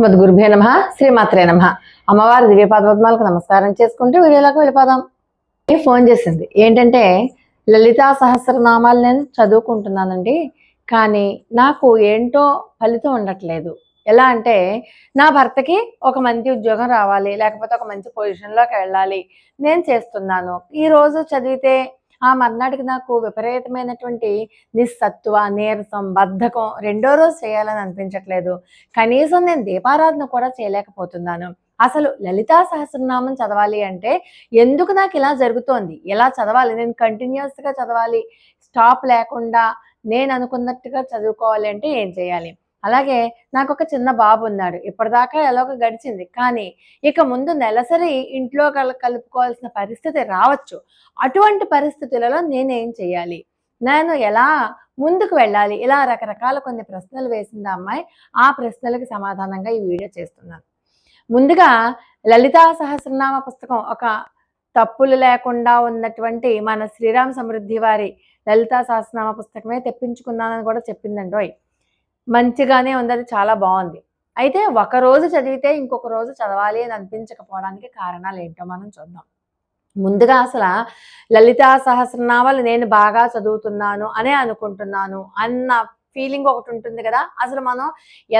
గురుభ్యో నమ శ్రీమాత్రే నమ. అమ్మవారి దివ్యపాదపద్మాలకు నమస్కారం చేసుకుంటూ వీడియోలోకి వెళ్ళిపోదాం. ఫోన్ చేసింది ఏంటంటే, లలితా సహస్రనామాలు నేను చదువుకుంటున్నానండి, కానీ నాకు ఏంటో ఫలితం ఉండట్లేదు. ఎలా అంటే, నా భర్తకి ఒక మంచి ఉద్యోగం రావాలి, లేకపోతే ఒక మంచి పొజిషన్లోకి వెళ్ళాలి, నేను చేస్తున్నాను. ఈరోజు చదివితే ఆ మర్నాటికి నాకు విపరీతమైనటువంటి నిస్సత్తువ, నీరసం, బద్ధకం, రెండో రోజు చేయాలని అనిపించట్లేదు. కనీసం నేను దీపారాధన కూడా చేయలేకపోతున్నాను. అసలు లలితా సహస్రనామం చదవాలి అంటే ఎందుకు నాకు ఇలా జరుగుతోంది? ఎలా చదవాలి? నేను కంటిన్యూస్గా చదవాలి, స్టాప్ లేకుండా నేను అనుకున్నట్టుగా చదువుకోవాలి అంటే ఏం చేయాలి? అలాగే నాకు ఒక చిన్న బాబు ఉన్నాడు. ఇప్పటిదాకా ఎలాగో గడిచింది, కానీ ఇక ముందు నెలసరి ఇంట్లో కలుపుకోవాల్సిన పరిస్థితి రావచ్చు. అటువంటి పరిస్థితులలో నేనేం చేయాలి? నేను ఎలా ముందుకు వెళ్ళాలి? ఇలా రకరకాల కొన్ని ప్రశ్నలు వేసింది ఆ అమ్మాయి. ఆ ప్రశ్నలకు సమాధానంగా ఈ వీడియో చేస్తున్నాను. ముందుగా లలితా సహస్రనామ పుస్తకం, ఒక తప్పులు లేకుండా ఉన్నటువంటి మన శ్రీరామ సమృద్ధి వారి లలితా సహస్రనామ పుస్తకమే తెప్పించుకున్నానని కూడా చెప్పిందండోయ్. మంచిగానే ఉంది, అది చాలా బాగుంది. అయితే ఒక రోజు చదివితే ఇంకొక రోజు చదవాలి అని అనిపించకపోవడానికి కారణాలు ఏంటో మనం చూద్దాం. ముందుగా అసలు లలితా సహస్రనామాలు నేను బాగా చదువుతున్నాను అనే అనుకుంటున్నాను అన్న ఫీలింగ్ ఒకటి ఉంటుంది కదా. అసలు మనం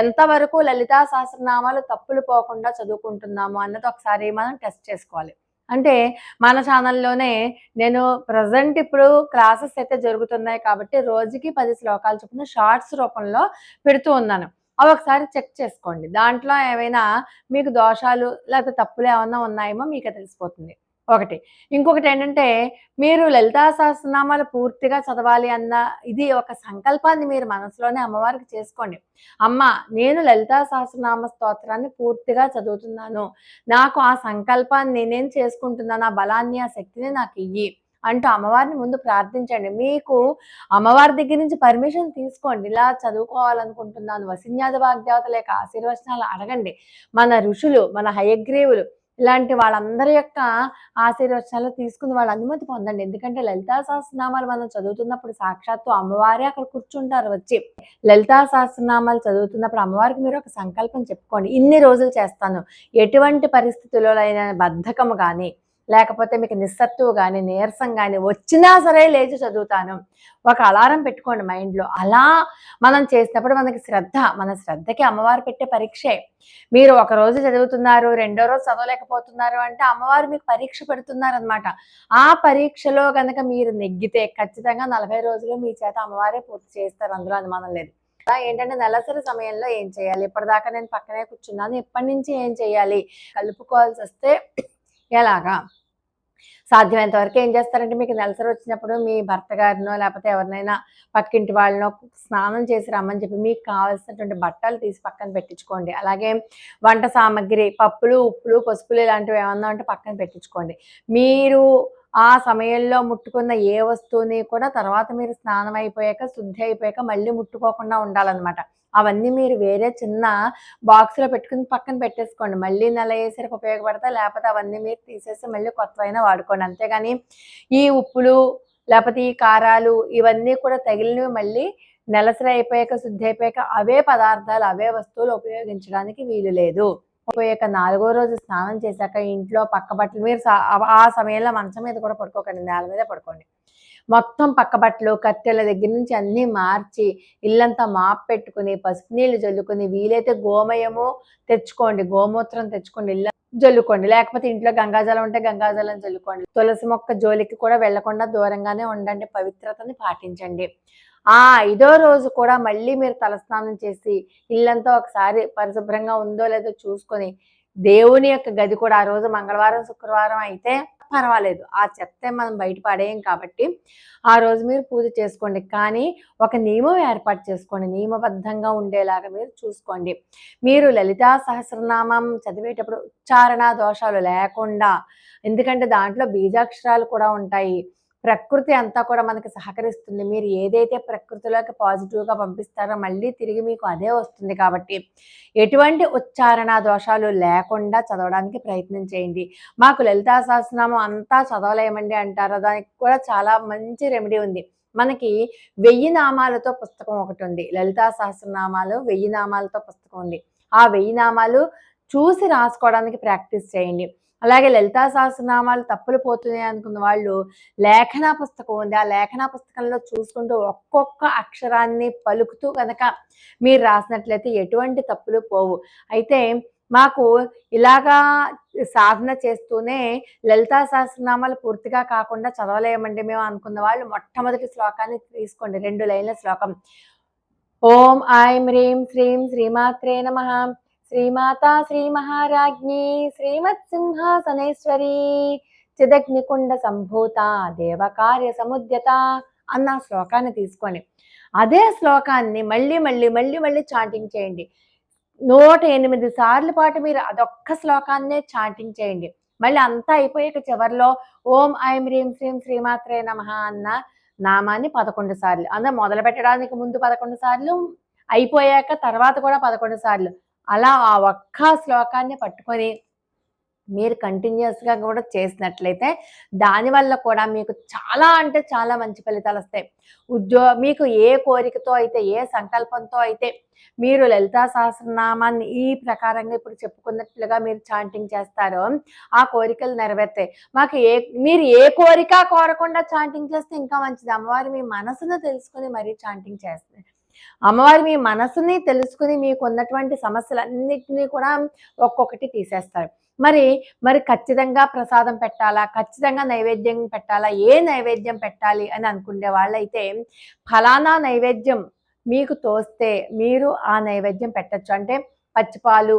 ఎంతవరకు లలితా సహస్రనామాలు తప్పులు పోకుండా చదువుకుంటున్నాము అన్నది ఒకసారి మనం టెస్ట్ చేసుకోవాలి. అంటే మన ఛానల్లోనే నేను ప్రజెంట్ ఇప్పుడు క్లాసెస్ అయితే జరుగుతున్నాయి కాబట్టి రోజుకి 10 శ్లోకాలు చొప్పున షార్ట్స్ రూపంలో పెడుతూ ఉన్నాను. అవి ఒకసారి చెక్ చేసుకోండి. దాంట్లో ఏమైనా మీకు దోషాలు లేకపోతే తప్పులు ఏమన్నా ఉన్నాయేమో మీకు తెలిసిపోతుంది. ఒకటి. ఇంకొకటి ఏంటంటే, మీరు లలితా సహస్రనామాలు పూర్తిగా చదవాలి అన్న ఇది ఒక సంకల్పాన్ని మీరు మనసులోనే అమ్మవారికి చేసుకోండి. అమ్మ, నేను లలితా సహస్రనామ స్తోత్రాన్ని పూర్తిగా చదువుతున్నాను, నాకు ఆ సంకల్పాన్ని నేను చేసుకుంటున్నాను, ఆ బలాన్ని ఆ శక్తిని నాకు ఇయ్యి అంటూ అమ్మవారిని ముందు ప్రార్థించండి. మీకు అమ్మవారి దగ్గర నుంచి పర్మిషన్ తీసుకోండి. ఇలా చదువుకోవాలనుకుంటున్నాను, వసిన్యాది వాగ్దేవతల యొక్క ఆశీర్వచనాలు అడగండి. మన ఋషులు, మన హయగ్రీవులు ఇలాంటి వాళ్ళందరి యొక్క ఆశీర్వచనాలు తీసుకుని వాళ్ళ అనుమతి పొందండి. ఎందుకంటే లలితా సహస్రనామాలు మనం చదువుతున్నప్పుడు సాక్షాత్తు అమ్మవారే అక్కడ కూర్చుంటారు వచ్చి. లలితా సహస్రనామాలు చదువుతున్నప్పుడు అమ్మవారికి మీరు ఒక సంకల్పం చెప్పుకోండి. ఇన్ని రోజులు చేస్తాను, ఎటువంటి పరిస్థితుల్లో అయినా బద్ధకము కానీ, లేకపోతే మీకు నిస్సత్తువు కానీ, నీరసం కానీ వచ్చినా సరే లేచి చదువుతాను. ఒక అలారం పెట్టుకోండి మైండ్లో. అలా మనం చేసినప్పుడు మనకి శ్రద్ధ, మన శ్రద్ధకి అమ్మవారు పెట్టే పరీక్షే. మీరు ఒక రోజు చదువుతున్నారు, రెండో రోజు చదవలేకపోతున్నారు అంటే అమ్మవారు మీకు పరీక్ష పెడుతున్నారనమాట. ఆ పరీక్షలో కనుక మీరు నెగ్గితే ఖచ్చితంగా 40 రోజులు మీ చేత అమ్మవారే పూర్తి చేస్తారు, అందులో అనుమానం లేదు. ఏంటంటే నెలసరి సమయంలో ఏం చేయాలి? ఇప్పటిదాకా నేను పక్కనే కూర్చున్నాను, ఇప్పటి నుంచి ఏం చేయాలి? కలుపుకోవాల్సి వస్తే ఎలాగా? సాధ్యమైనంత వరకు ఏం చేస్తారంటే, మీకు నెలసరి వచ్చినప్పుడు మీ భర్త గారినో లేకపోతే ఎవరినైనా పక్కింటి వాళ్ళనో స్నానం చేసి రమ్మని చెప్పి మీకు కావాల్సినటువంటి బట్టలు తీసి పక్కన పెట్టించుకోండి. అలాగే వంట సామాగ్రి, పప్పులు, ఉప్పులు, పసుపులు ఇలాంటివి ఏమన్నా ఉంటే పక్కన పెట్టించుకోండి. మీరు ఆ సమయంలో ముట్టుకున్న ఏ వస్తువుని కూడా తర్వాత మీరు స్నానం అయిపోయాక, శుద్ధి అయిపోయాక మళ్ళీ ముట్టుకోకుండా ఉండాలన్నమాట. అవన్నీ మీరు వేరే చిన్న బాక్స్లో పెట్టుకుని పక్కన పెట్టేసుకోండి. మళ్ళీ నెల అయ్యేసరికి ఉపయోగపడతాయి, లేకపోతే అవన్నీ మీరు తీసేసి మళ్ళీ కొత్తవైనా వాడుకోండి. అంతేగాని ఈ ఉప్పులు లేకపోతే ఈ కారాలు ఇవన్నీ కూడా తగిలినవి మళ్ళీ నెలసరి అయిపోయాక, శుద్ధి అయిపోయాక అవే పదార్థాలు, అవే వస్తువులు ఉపయోగించడానికి వీలు లేదు. అయిపోయాక 4వ రోజు స్నానం చేశాక ఇంట్లో పక్క బట్టలు మీరు ఆ సమయంలో మంచం మీద కూడా పడుకోకండి, నేల మీదే పడుకోండి. మొత్తం పక్క బట్టలు, కత్తెల దగ్గర నుంచి అన్నీ మార్చి ఇల్లంతా మాప్ పెట్టుకుని, పసుపు నీళ్లు జల్లుకొని, వీలైతే గోమయము తెచ్చుకోండి, గోమూత్రం తెచ్చుకోండి, ఇల్లు జల్లుకోండి. లేకపోతే ఇంట్లో గంగాజలం ఉంటే గంగాజలం జల్లుకోండి. తులసి మొక్క జోలికి కూడా వెళ్లకుండా దూరంగానే ఉండండి, పవిత్రతని పాటించండి. ఆ 5వ రోజు కూడా మళ్ళీ మీరు తలస్నానం చేసి ఇల్లంతా ఒకసారి పరిశుభ్రంగా ఉందో లేదో చూసుకొని, దేవుని యొక్క గది కూడా ఆ రోజు మంగళవారం, శుక్రవారం అయితే పర్వాలేదు, ఆ చెత్త మనం బయట పడేయం కాబట్టి ఆ రోజు మీరు పూజ చేసుకోండి. కానీ ఒక నియమం ఏర్పాటు చేసుకోండి, నియమబద్ధంగా ఉండేలాగా మీరు చూసుకోండి. మీరు లలితా సహస్రనామం చదివేటప్పుడు ఉచ్చారణ దోషాలు లేకుండా, ఎందుకంటే దాంట్లో బీజాక్షరాలు కూడా ఉంటాయి, ప్రకృతి అంతా కూడా మనకి సహకరిస్తుంది. మీరు ఏదైతే ప్రకృతిలోకి పాజిటివ్గా పంపిస్తారో మళ్ళీ తిరిగి మీకు అదే వస్తుంది. కాబట్టి ఎటువంటి ఉచ్చారణ దోషాలు లేకుండా చదవడానికి ప్రయత్నం చేయండి. మాకు లలితా సహస్రనామం అంతా చదవలేమండి అంటారా, దానికి కూడా చాలా మంచి రెమెడీ ఉంది. మనకి 1000 నామాలతో పుస్తకం ఒకటి ఉంది, లలితా సహస్రనామాలు 1000 నామాలతో పుస్తకం ఉంది. ఆ 1000 నామాలు చూసి రాసుకోవడానికి ప్రాక్టీస్ చేయండి. అలాగే లలితా సహస్రనామాలు తప్పులు పోతున్నాయి అనుకున్న వాళ్ళు లేఖనా పుస్తకం ఉంది. ఆ లేఖనా పుస్తకంలో చూసుకుంటూ ఒక్కొక్క అక్షరాన్ని పలుకుతూ కనుక మీరు రాసినట్లయితే ఎటువంటి తప్పులు పోవు. అయితే మాకు ఇలాగా సాధన చేస్తూనే లలితా సహస్రనామాలు పూర్తిగా కాకుండా చదవలేమండి మేము అనుకున్న వాళ్ళు మొట్టమొదటి శ్లోకాన్ని తీసుకోండి. 2 లైన్ల శ్లోకం. ఓం ఐం హ్రీం శ్రీం శ్రీమాత్రే నమః. శ్రీమాతా శ్రీ మహారాజ్ఞి శ్రీమత్సింహాసనేశ్వరి చిదగ్నికుండ సంభూత దేవకార్య సముద్యత అన్న శ్లోకాన్ని తీసుకోండి. అదే శ్లోకాన్ని మళ్ళీ మళ్ళీ మళ్ళీ మళ్ళీ చాంటింగ్ చేయండి. 108 సార్ల పాటు మీరు అదొక్క శ్లోకాన్నే చాంటింగ్ చేయండి. మళ్ళీ అంతా అయిపోయాక చివరిలో ఓం ఐం హ్రీం శ్రీం శ్రీమాత్రే నమః అన్న నామాన్ని 11 సార్లు. అందులో మొదలు పెట్టడానికి ముందు 11 సార్లు, అయిపోయాక తర్వాత కూడా 11 సార్లు. అలా ఆ ఒక్క శ్లోకాన్ని పట్టుకొని మీరు కంటిన్యూస్గా కూడా చేసినట్లయితే దానివల్ల కూడా మీకు చాలా అంటే చాలా మంచి ఫలితాలు వస్తాయి. మీకు ఏ కోరికతో అయితే, ఏ సంకల్పంతో అయితే మీరు లలితా సహస్రనామాన్ని ఈ ప్రకారంగా ఇప్పుడు చెప్పుకున్నట్లుగా మీరు చాంటింగ్ చేస్తారో ఆ కోరికలు నెరవేరుతాయి. మీరు ఏ కోరిక కోరకుండా చాంటింగ్ చేస్తే ఇంకా మంచిది. అమ్మవారు మీ మనసును తెలుసుకుని మరీ చాంటింగ్ చేస్తారు. అమ్మవారు మీ మనసుని తెలుసుకుని మీకు ఉన్నటువంటి సమస్యలన్నిటినీ కూడా ఒక్కొక్కటి తీసేస్తారు. మరి ఖచ్చితంగా ప్రసాదం పెట్టాలా, ఖచ్చితంగా నైవేద్యం పెట్టాలా, ఏ నైవేద్యం పెట్టాలి అని అనుకునే వాళ్ళైతే ఫలానా నైవేద్యం మీకు తోస్తే మీరు ఆ నైవేద్యం పెట్టచ్చు. అంటే పచ్చిపాలు,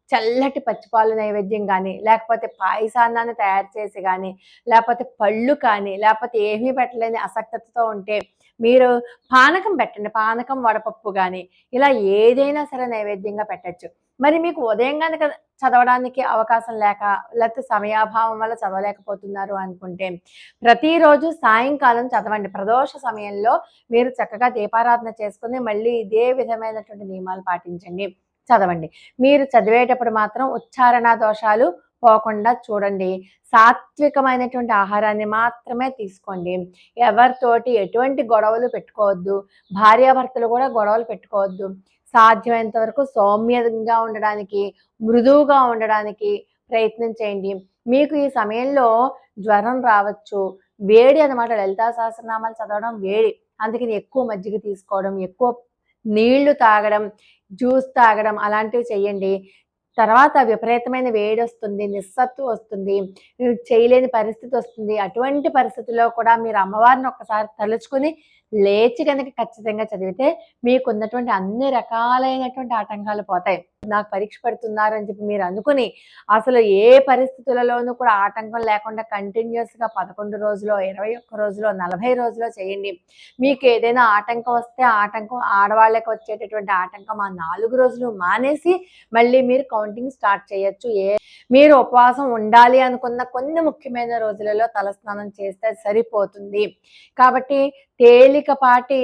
చల్లటి పచ్చిపాలు నైవేద్యం కానీ, లేకపోతే పాయసాన్నాన్ని తయారు చేసి కానీ, లేకపోతే పళ్ళు కానీ, లేకపోతే ఏమీ పెట్టలేని అసక్తతతో ఉంటే మీరు పానకం పెట్టండి. పానకం, వడపప్పు కానీ ఇలా ఏదైనా సరే నైవేద్యంగా పెట్టచ్చు. మరి మీకు ఉదయం కనుక చదవడానికి అవకాశం లేకపోతే సమయాభావం వల్ల చదవలేకపోతున్నారు అనుకుంటే ప్రతిరోజు సాయంకాలం చదవండి. ప్రదోష సమయంలో మీరు చక్కగా దీపారాధన చేసుకుని మళ్ళీ ఇదే విధమైనటువంటి నియమాలు పాటించండి, చదవండి. మీరు చదివేటప్పుడు మాత్రం ఉచ్చారణ దోషాలు పోకుండా చూడండి. సాత్వికమైనటువంటి ఆహారాన్ని మాత్రమే తీసుకోండి. ఎవరితోటి ఎటువంటి గొడవలు పెట్టుకోవద్దు. భార్యాభర్తలు కూడా గొడవలు పెట్టుకోవద్దు. సాధ్యమైనంత వరకు సౌమ్యంగా ఉండడానికి, మృదువుగా ఉండడానికి ప్రయత్నం చేయండి. మీకు ఈ సమయంలో జ్వరం రావచ్చు. వేడి అనమాట. లలితా సహస్రనామాలు చదవడం వేడి. అందుకని ఎక్కువ మజ్జిగ తీసుకోవడం, ఎక్కువ నీళ్లు తాగడం, జ్యూస్ తాగడం అలాంటివి చేయండి. తర్వాత విపరీతమైన వేడి వస్తుంది, నిస్సత్తు వస్తుంది, చేయలేని పరిస్థితి వస్తుంది. అటువంటి పరిస్థితుల్లో కూడా మీరు అమ్మవారిని ఒక్కసారి తలుచుకుని లేచి కనుక ఖచ్చితంగా చదివితే మీకున్నటువంటి అన్ని రకాలైనటువంటి ఆటంకాలు పోతాయి. నాకు పరీక్ష పెడుతున్నారు అని చెప్పి మీరు అనుకుని అసలు ఏ పరిస్థితులలోనూ కూడా ఆటంకం లేకుండా కంటిన్యూస్గా 11 రోజులో, 21 రోజులో, 40 రోజులో చేయండి. మీకు ఏదైనా ఆటంకం వస్తే ఆటంకం ఆడవాళ్ళకి వచ్చేటటువంటి ఆటంకం ఆ 4 రోజులు మానేసి మళ్ళీ మీరు కౌంటింగ్ స్టార్ట్ చేయొచ్చు. మీరు ఉపవాసం ఉండాలి అనుకున్న కొన్ని ముఖ్యమైన రోజులలో తలస్నానం చేస్తే సరిపోతుంది. కాబట్టి తేలికపాటి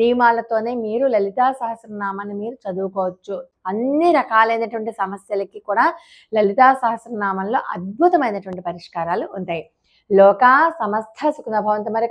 నియమాలతోనే మీరు లలితా సహస్రనామాన్ని మీరు చదువుకోవచ్చు. అన్ని రకాలైనటువంటి సమస్యలకి కూడా లలితా సహస్రనామంలో అద్భుతమైనటువంటి పరిష్కారాలు ఉంటాయి. లోకా సమస్త సుఖినో భవంతు. మరి